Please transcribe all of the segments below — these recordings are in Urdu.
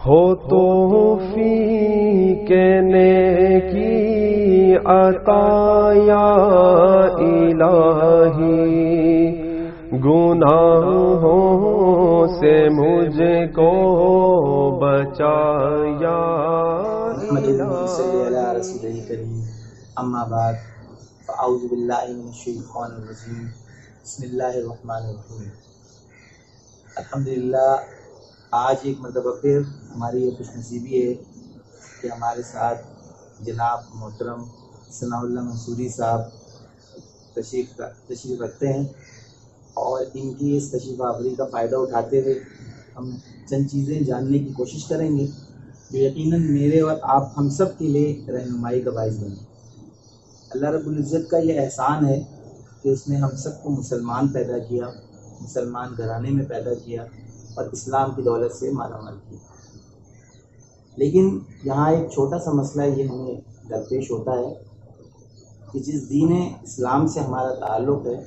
ہو توفیق نیکی عطا یا الہی، گناہوں سے مجھ کو بچایا محمد صلی اللہ علیہ رسول کریم، اما بعد فاعوذ باللہ من الشیطان الرجیم، بسم اللہ الرحمن الرحیم۔ الحمدللہ آج ایک مرتبہ پھر ہماری یہ خوش نصیبی ہے کہ ہمارے ساتھ جناب محترم ثناء اللہ منصوری صاحب تشریف رکھتے ہیں، اور ان کی اس تشریف آوری کا فائدہ اٹھاتے ہوئے ہم چند چیزیں جاننے کی کوشش کریں گے جو یقیناً میرے اور آپ ہم سب کے لیے رہنمائی کا باعث بنے۔ اللہ رب العزت کا یہ احسان ہے کہ اس نے ہم سب کو مسلمان پیدا کیا، مسلمان گھرانے میں پیدا کیا اور اسلام کی دولت سے مالا مال کیا۔ لیکن یہاں ایک چھوٹا سا مسئلہ یہ ہمیں درپیش ہوتا ہے کہ جس دین اسلام سے ہمارا تعلق ہے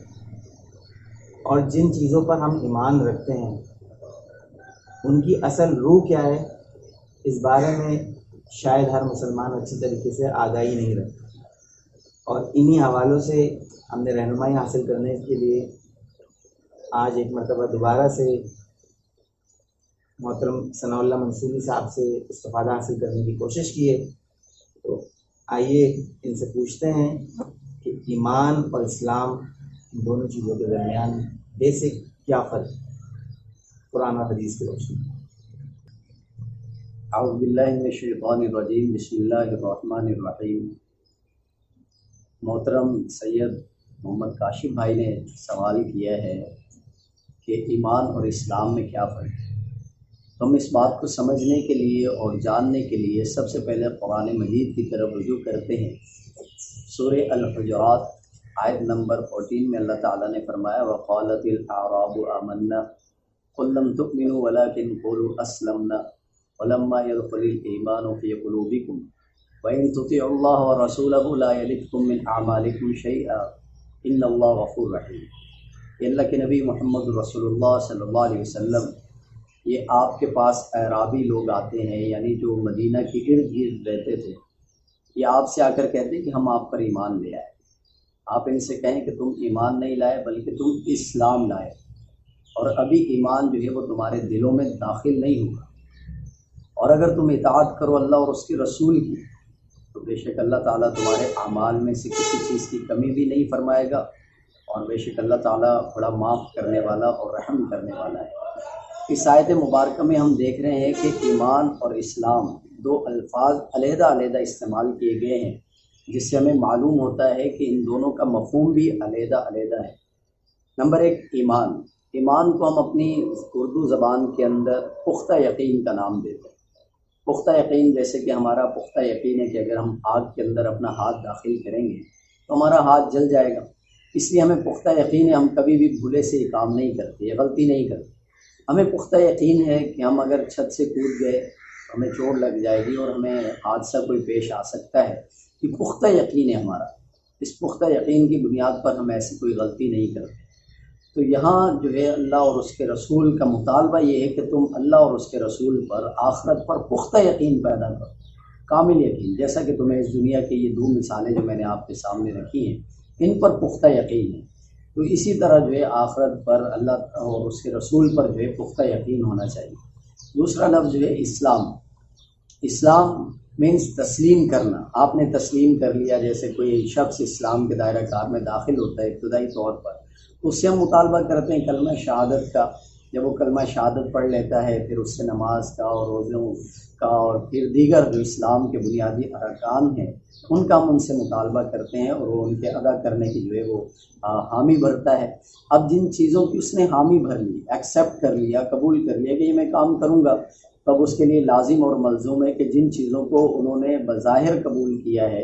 اور جن چیزوں پر ہم ایمان رکھتے ہیں ان کی اصل روح کیا ہے، اس بارے میں شاید ہر مسلمان اچھی طریقے سے آگاہی نہیں رکھتا، اور انہی حوالوں سے ہم نے رہنمائی حاصل کرنے کے لیے آج ایک مرتبہ دوبارہ سے محترم ثناء اللہ منصوری صاحب سے استفادہ حاصل کرنے کی کوشش کی ہے۔ تو آئیے ان سے پوچھتے ہیں کہ ایمان اور اسلام ان دونوں چیزوں کے درمیان بیسک کیا فرق ہے قرآن و حدیث کی روشنی میں۔ اعوذ باللہ من الشیطان الرجیم، بسم اللہ الرحمن الرحیم۔ محترم سید محمد کاشف بھائی نے سوال کیا ہے کہ ایمان اور اسلام میں کیا فرق ہے۔ ہم اس بات کو سمجھنے کے لیے اور جاننے کے لیے سب سے پہلے قرآن مجید کی طرف رجوع کرتے ہیں۔ سورہ الحجرات آیت نمبر 14 میں اللہ تعالیٰ نے فرمایا وَقَالَتِ الْأَعْرَابُ آمَنَّا قُل لَّمْ تُؤْمِنُوا وَلَٰكِنْ قُولُوا أَسْلَمْنَا وَلَمَّا يَدْخُلِ الْإِيمَانُ فِي قُلُوبِكُمْ وَإِن تُطِيعُوا اللَّهَ وَرَسُولَهُ لَا يَلِتْكُم مِّنْ أَعْمَالِكُمْ شَيْئًا إِنَّ اللَّهَ غَفُورٌ رَحِيمٌ۔ کہ اللہ کے نبی محمد رسول اللہ صلی اللہ علیہ وسلم، یہ آپ کے پاس اعرابی لوگ آتے ہیں، یعنی جو مدینہ کے ارد گرد رہتے تھے، یہ آپ سے آ کر کہتے ہیں کہ ہم آپ پر ایمان لے آئے۔ آپ ان سے کہیں کہ تم ایمان نہیں لائے بلکہ تم اسلام لائے، اور ابھی ایمان جو ہے وہ تمہارے دلوں میں داخل نہیں ہوا، اور اگر تم اطاعت کرو اللہ اور اس کے رسول کی تو بے شک اللہ تعالیٰ تمہارے اعمال میں سے کسی چیز کی کمی بھی نہیں فرمائے گا، اور بے شک اللہ تعالیٰ بڑا معاف کرنے والا اور رحم کرنے والا ہے۔ اس آیت مبارکہ میں ہم دیکھ رہے ہیں کہ ایمان اور اسلام دو الفاظ علیحدہ علیحدہ استعمال کیے گئے ہیں، جس سے ہمیں معلوم ہوتا ہے کہ ان دونوں کا مفہوم بھی علیحدہ علیحدہ ہے۔ نمبر ایک، ایمان کو ہم اپنی اردو زبان کے اندر پختہ یقین کا نام دیتے ہیں۔ پختہ یقین جیسے کہ ہمارا پختہ یقین ہے کہ اگر ہم آگ کے اندر اپنا ہاتھ داخل کریں گے تو ہمارا ہاتھ جل جائے گا، اس لیے ہمیں پختہ یقین ہے، ہم کبھی بھی بھولے سے یہ کام نہیں کرتے، یہ غلطی نہیں کرتے۔ ہمیں پختہ یقین ہے کہ ہم اگر چھت سے کود گئے تو ہمیں چوٹ لگ جائے گی اور ہمیں حادثہ کوئی پیش آ سکتا ہے، یہ پختہ یقین ہے ہمارا۔ اس پختہ یقین کی بنیاد پر ہم ایسی کوئی غلطی نہیں کرتے۔ تو یہاں جو ہے اللہ اور اس کے رسول کا مطالبہ یہ ہے کہ تم اللہ اور اس کے رسول پر، آخرت پر پختہ یقین پیدا کرو، کامل یقین، جیسا کہ تمہیں اس دنیا کی یہ دو مثالیں جو میں نے آپ کے سامنے رکھی ہیں ان پر پختہ یقین ہے، تو اسی طرح جو ہے آخرت پر اللہ اور اس کے رسول پر جو ہے پختہ یقین ہونا چاہیے۔ دوسرا لفظ جو ہے اسلام مینس تسلیم کرنا۔ آپ نے تسلیم کر لیا، جیسے کوئی شخص اسلام کے دائرہ کار میں داخل ہوتا ہے ابتدائی طور پر، اس سے ہم مطالبہ کرتے ہیں کلمہ شہادت کا۔ جب وہ کلمہ شہادت پڑھ لیتا ہے پھر اس سے نماز کا اور روزوں کا اور پھر دیگر جو اسلام کے بنیادی ارکان ہیں ان کا ہم ان سے مطالبہ کرتے ہیں، اور وہ ان کے ادا کرنے کی جو ہے وہ حامی بھرتا ہے۔ اب جن چیزوں کی اس نے حامی بھر لی، ایکسیپٹ کر لیا، قبول کر لیا کہ یہ میں کام کروں گا، تب اس کے لیے لازم اور ملزوم ہے کہ جن چیزوں کو انہوں نے بظاہر قبول کیا ہے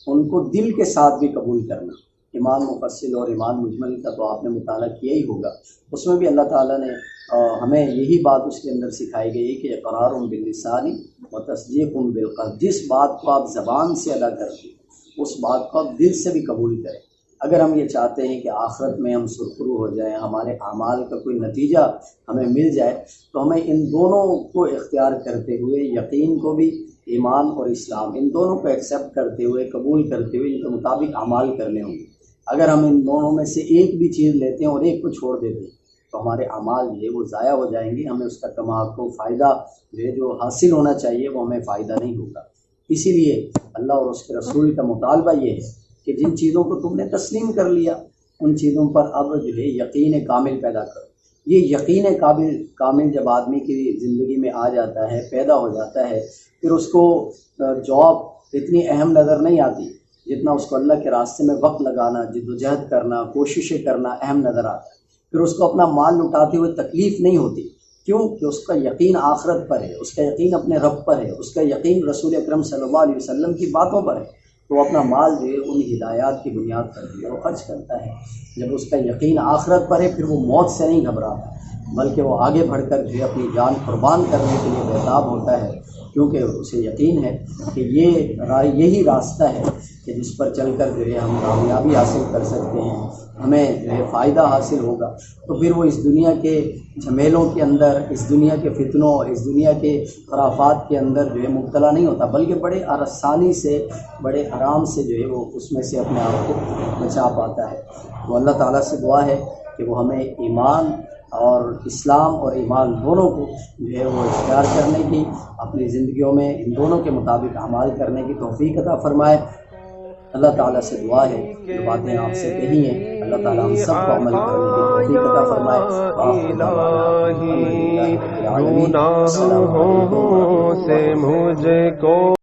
ان کو دل کے ساتھ بھی قبول کرنا۔ ایمان مفصل اور ایمان مجمل کا تو آپ نے مطالعہ کیا ہی ہوگا، اس میں بھی اللہ تعالیٰ نے ہمیں یہی بات اس کے اندر سکھائی گئی ہے کہ اقرار باللسان و تصدیق بالقلب۔ جس بات کو آپ زبان سے ادا کرتے ہیں اس بات کو آپ دل سے بھی قبول کریں۔ اگر ہم یہ چاہتے ہیں کہ آخرت میں ہم سرخرو ہو جائیں، ہمارے اعمال کا کوئی نتیجہ ہمیں مل جائے، تو ہمیں ان دونوں کو اختیار کرتے ہوئے، یقین کو بھی، ایمان اور اسلام ان دونوں کو ایکسیپٹ کرتے ہوئے، قبول کرتے ہوئے، ان کے مطابق اعمال کرنے ہوں گے۔ اگر ہم ان دونوں میں سے ایک بھی چیز لیتے ہیں اور ایک کو چھوڑ دیتے ہیں تو ہمارے اعمال جو ہے وہ ضائع ہو جائیں گے، ہمیں اس کا تمام کو فائدہ جو ہے جو حاصل ہونا چاہیے وہ ہمیں فائدہ نہیں ہوگا۔ اسی لیے اللہ اور اس کے رسول کا مطالبہ یہ ہے کہ جن چیزوں کو تم نے تسلیم کر لیا ان چیزوں پر اب جو ہے یقین کامل پیدا کرو۔ یہ یقین کامل جب آدمی کی زندگی میں آ جاتا ہے، پیدا ہو جاتا ہے، پھر اس کو جاب اتنی اہم نظر نہیں آتی جتنا اس کو اللہ کے راستے میں وقت لگانا، جد و جہد کرنا، کوششیں کرنا اہم نظر آتا ہے۔ پھر اس کو اپنا مال لٹاتے ہوئے تکلیف نہیں ہوتی، کیوں کہ اس کا یقین آخرت پر ہے، اس کا یقین اپنے رب پر ہے، اس کا یقین رسول اکرم صلی اللہ علیہ وسلم کی باتوں پر ہے، تو وہ اپنا مال جو ہے ان ہدایات کی بنیاد پر جو ہے وہ خرچ کرتا ہے۔ جب اس کا یقین آخرت پر ہے پھر وہ موت سے نہیں گھبراتا، بلکہ وہ آگے بڑھ کر جو ہے اپنی جان قربان کرنے کے لیے بےتاب ہوتا ہے، کیونکہ اسے یقین ہے کہ یہی راستہ ہے کہ جس پر چل کر جو ہے ہم کامیابی حاصل کر سکتے ہیں، ہمیں جو ہے فائدہ حاصل ہوگا۔ تو پھر وہ اس دنیا کے جھمیلوں کے اندر، اس دنیا کے فتنوں، اس دنیا کے خرافات کے اندر جو ہے مبتلا نہیں ہوتا، بلکہ بڑے آسانی سے، بڑے آرام سے جو ہے وہ اس میں سے اپنے آپ کو بچا پاتا ہے۔ تو اللہ تعالیٰ سے دعا ہے کہ وہ ہمیں ایمان اور اسلام اور ایمان دونوں کو جو ہے وہ اختیار کرنے کی، اپنی زندگیوں میں ان دونوں کے مطابق اعمال کرنے کی توفیق عطا فرمائے۔ اللہ تعالیٰ سے دعا ہے جو باتیں آپ سے کہی ہیں اللہ تعالیٰ ہم سب کو عمل کرنے کی توفیق عطا فرمائے۔ وآخر دعوانا الحمدللہ رب العالمین۔ السلام علیکم ورحمۃ اللہ گناہوں سے وبرکاتہ۔ مجھ کو